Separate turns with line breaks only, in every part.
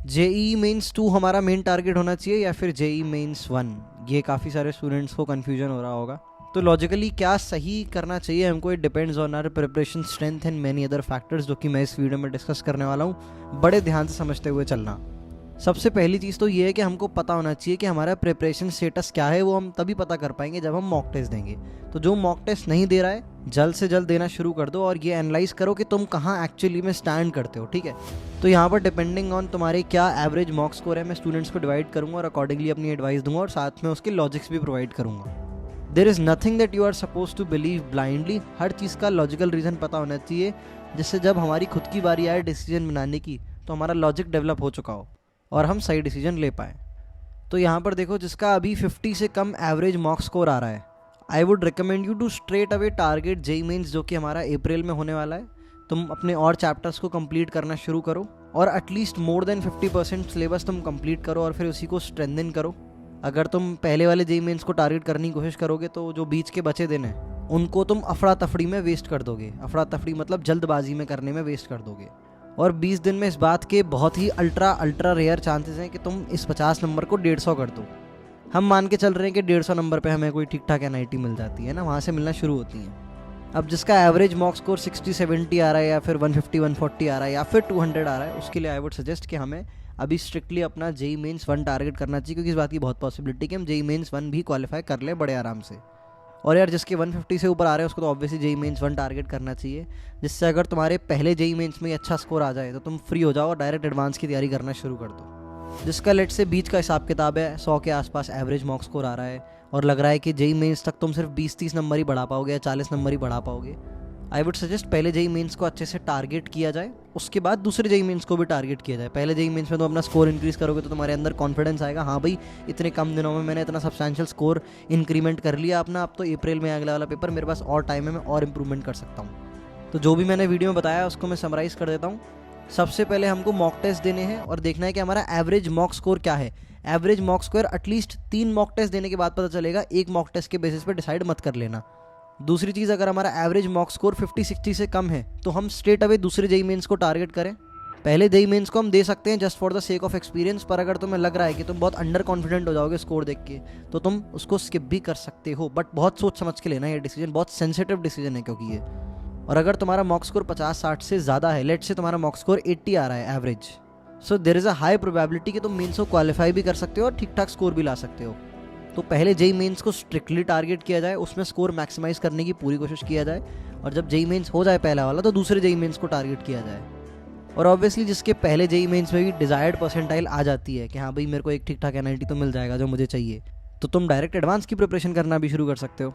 JEE mains 2 हमारा main target होना चाहिए या फिर जेई मेंस 1? ये काफ़ी सारे स्टूडेंट्स को कन्फ्यूजन हो रहा होगा। तो लॉजिकली क्या सही करना चाहिए हमको, it depends on our preparation strength and many other factors, जो कि मैं इस वीडियो में डिस्कस करने वाला हूँ। बड़े ध्यान से समझते हुए चलना। सबसे पहली चीज़ तो ये है कि हमको पता होना चाहिए कि हमारा प्रिपरेशन स्टेटस क्या है। वो हम तभी पता कर पाएंगे जब हम मॉक टेस्ट देंगे। तो जो मॉक टेस्ट नहीं दे रहा है, जल्द से जल्द देना शुरू कर दो और ये एनालाइज करो कि तुम कहाँ एक्चुअली में स्टैंड करते हो, ठीक है। तो यहाँ पर डिपेंडिंग ऑन तुम्हारे क्या एवरेज मॉक स्कोर है, मैं स्टूडेंट्स को डिवाइड करूँगा और अकॉर्डिंगली अपनी एडवाइस दूंगा और साथ में उसके लॉजिक्स भी प्रोवाइड करूँगा। There is nothing that you are suppose to believe blindly. हर चीज़ का लॉजिकल रीज़न पता होना चाहिए, जिससे जब हमारी खुद की बारी आए डिसीजन बनाने की तो हमारा लॉजिक डेवलप हो चुका हो और हम सही डिसीजन ले पाएँ। तो यहाँ पर देखो, जिसका अभी 50 से कम एवरेज मॉक स्कोर आ रहा है, I would recommend you to straight away target JEE Mains, जो कि हमारा अप्रैल में होने वाला है। तुम अपने और चैप्टर्स को कंप्लीट करना शुरू करो और एटलीस्ट मोर देन 50% सिलेबस तुम कंप्लीट करो और फिर उसी को स्ट्रेंथन करो। अगर तुम पहले वाले जेई मेंस को टारगेट करने की कोशिश करोगे तो जो बीच के बचे दिन हैं उनको तुम अफरा तफड़ी में वेस्ट कर दोगे। अफरा तफड़ी मतलब जल्दबाजी में करने में वेस्ट कर दोगे। और 20 दिन में इस बात के बहुत ही अल्ट्रा रेयर चांसेस हैं कि तुम इस 50 नंबर को 150 कर दो। हम मान के चल रहे हैं कि 150 नंबर पे हमें कोई ठीक ठाक एनआईटी मिल जाती है ना, वहाँ से मिलना शुरू होती हैं। अब जिसका एवरेज मॉक स्कोर 60-70 आ रहा है या फिर 150-140 आ रहा है या फिर 200 आ रहा है, उसके लिए आई वुड सजेस्ट कि हमें अभी स्ट्रिक्टली अपना जेई मेंस 1 टारगेट करना चाहिए, क्योंकि इस बात की बहुत पॉसिबिलिटी कि हम जेई मेंस 1 भी क्वालिफाई कर ले बड़े आराम से। और यार जिसके 150 से ऊपर आ रहे हैं उसको तो ऑब्वियसली जेई मेंस 1 टारगेट करना चाहिए, जिससे अगर तुम्हारे पहले जेई मेंस में अच्छा स्कोर आ जाए तो तुम फ्री हो जाओ और डायरेक्ट एडवांस की तैयारी करना शुरू कर दो। जिसका लेट से बीच का हिसाब किताब है, 100 के आसपास एवरेज मॉक स्कोर आ रहा है और लग रहा है कि जेई मेंस तक तुम सिर्फ 20-30 नंबर ही बढ़ा पाओगे या 40 नंबर ही बढ़ा पाओगे, आई वुड सजेस्ट पहले जेई मेंस को अच्छे से टारगेट किया जाए, उसके बाद दूसरे जेई मेंस को भी टारगेट किया जाए। पहले जेई मेंस में तो अपना स्कोर इंक्रीज करोगे तो तुम्हारे अंदर कॉन्फिडेंस आएगा, हाँ भाई इतने कम दिनों में मैंने इतना सब्सटैंशियल स्कोर इंक्रीमेंट कर लिया अपना, अब तो अप्रैल में अगला वाला पेपर मेरे पास और टाइम है, मैं और इंप्रूवमेंट कर सकता हूँ। तो जो भी मैंने वीडियो में बताया उसको मैं समराइज़ कर देता हूँ। सबसे पहले हमको मॉक टेस्ट देने हैं और देखना है कि हमारा एवरेज मॉक स्कोर क्या है। Average mock score at least 3 mock test देने के बाद पता चलेगा, एक मॉक टेस्ट के बेसिस पे डिसाइड मत कर लेना। दूसरी चीज़, अगर हमारा एवरेज मॉक स्कोर 50-60 से कम है तो हम स्ट्रेट अवे दूसरे जेई मेंस को टारगेट करें। पहले जेई मेंस को हम दे सकते हैं just for the sake of experience, पर अगर तुम्हें लग रहा है कि तुम बहुत अंडर कॉन्फिडेंट हो जाओगे स्कोर देख के तो तुम उसको स्किप भी कर सकते हो, बट बहुत सोच समझ के लेना। ये डिसीजन बहुत सेंसिटिव डिसीजन है क्योंकि ये, और अगर तुम्हारा मॉक स्कोर 50-60 से ज़्यादा है, लेट से तुम्हारा मॉक स्कोर 80 आ रहा है average, so there is a high probability कि तुम मेंस को क्वालिफाई भी कर सकते हो और ठीक ठाक स्कोर भी ला सकते हो। तो पहले जेई मेंस को स्ट्रिक्टली टारगेट किया जाए, उसमें स्कोर मैक्सिमाइज करने की पूरी कोशिश किया जाए, और जब जेई मेंस हो जाए पहला वाला तो दूसरे जेई मेंस को टारगेट किया जाए। और ऑब्वियसली जिसके पहले जेई मेंस में भी डिजायर्ड परसेंटाइल आ जाती है कि हाँ भाई मेरे को एक ठीक ठाक एनआईटी तो मिल जाएगा जो मुझे चाहिए, तो तुम डायरेक्ट एडवांस की प्रिपरेशन करना भी शुरू कर सकते हो।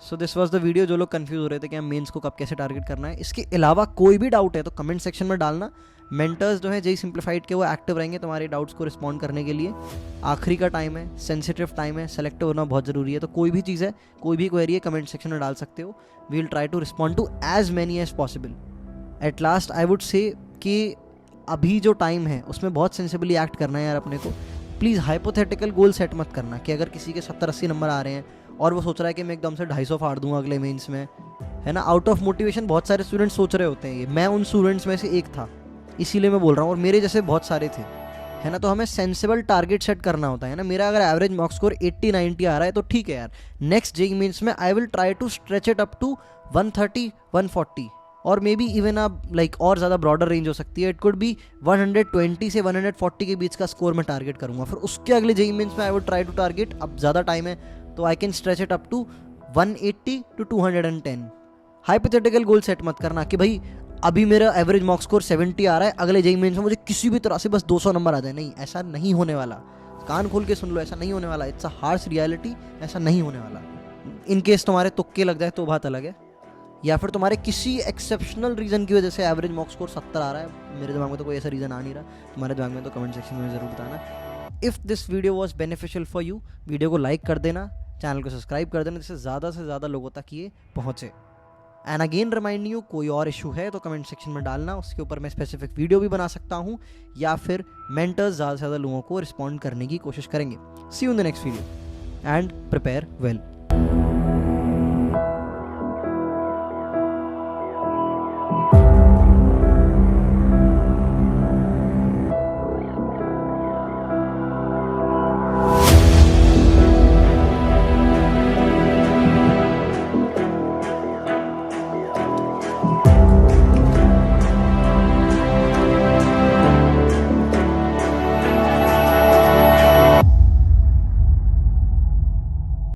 So this was the video. जो लोग कंफ्यूज हो रहे थे कि हम मेंस को कब कैसे टारगेट करना है, इसके अलावा कोई भी डाउट है तो कमेंट सेक्शन में डालना। मेंटर्स जो है जेई सिंप्लीफाइड के, वो एक्टिव रहेंगे तुम्हारे डाउट्स को रिस्पॉन्ड करने के लिए। आखिरी का टाइम है, सेंसिटिव टाइम है, सेलेक्टिव होना बहुत ज़रूरी है। तो कोई भी चीज़ है, कोई भी क्वेरी है, कमेंट सेक्शन में डाल सकते हो। We will try to respond to as many as possible. At last I would say कि अभी जो टाइम है उसमें बहुत सेंसिबली एक्ट करना है यार अपने को। प्लीज़ हाइपोथेटिकल गोल सेट मत करना कि अगर किसी के 70-80 नंबर आ रहे हैं और वो सोच रहा है कि मैं एकदम से 250 फाड़ दूंगा अगले मेंस में, है ना। आउट ऑफ मोटिवेशन बहुत सारे स्टूडेंट्स सोच रहे होते हैं ये, मैं उन स्टूडेंट्स में से एक था, इसीलिए मैं बोल रहा हूँ, और मेरे जैसे बहुत सारे थे, है ना। तो हमें सेंसिबल टारगेट सेट करना होता है ना। मेरा अगर एवरेज मॉक स्कोर 80-90 आ रहा है तो ठीक है यार, नेक्स्ट जेई मेंस में I will try to stretch it up to 130-140, और मे बी इवन अब लाइक और ज़्यादा ब्रॉडर रेंज हो सकती है। इट कुड बी 120 से 140 के बीच का स्कोर मैं टारगेट करूँगा। फिर उसके अगले जेई मेंस में I would try to target, अब ज़्यादा टाइम है तो I can stretch it up to 180-210। Hypothetical goal set मत करना कि भाई अभी मेरा एवरेज मॉक स्कोर 70 आ रहा है, अगले जेई मेंस में मुझे किसी भी तरह से बस 200 नंबर आ जाए। नहीं, ऐसा नहीं होने वाला। कान खोल के सुन लो, ऐसा नहीं होने वाला। इट्स अ हार्श रियलिटी, ऐसा नहीं होने वाला। इन केस तुम्हारे तुक्के लग जाए तो बात अलग है, या फिर तुम्हारे किसी एक्सेप्शनल रीज़न की वजह से एवरेज मॉक स्कोर 70 आ रहा है। मेरे दिमाग में तो कोई ऐसा रीज़न आ नहीं रहा, तुम्हारे दिमाग में तो कमेंट सेक्शन में ज़रूर बताना। If this video was beneficial for you, video को लाइक कर देना, चैनल को सब्सक्राइब कर देना, जिससे ज़्यादा से ज़्यादा लोगों तक ये पहुँचे। एंड अगेन रिमाइंड यू, कोई और इशू है तो कमेंट सेक्शन में डालना, उसके ऊपर मैं स्पेसिफिक वीडियो भी बना सकता हूँ, या फिर मेंटर्स ज़्यादा से ज़्यादा लोगों को रिस्पॉन्ड करने की कोशिश करेंगे। See you in the next video and prepare well.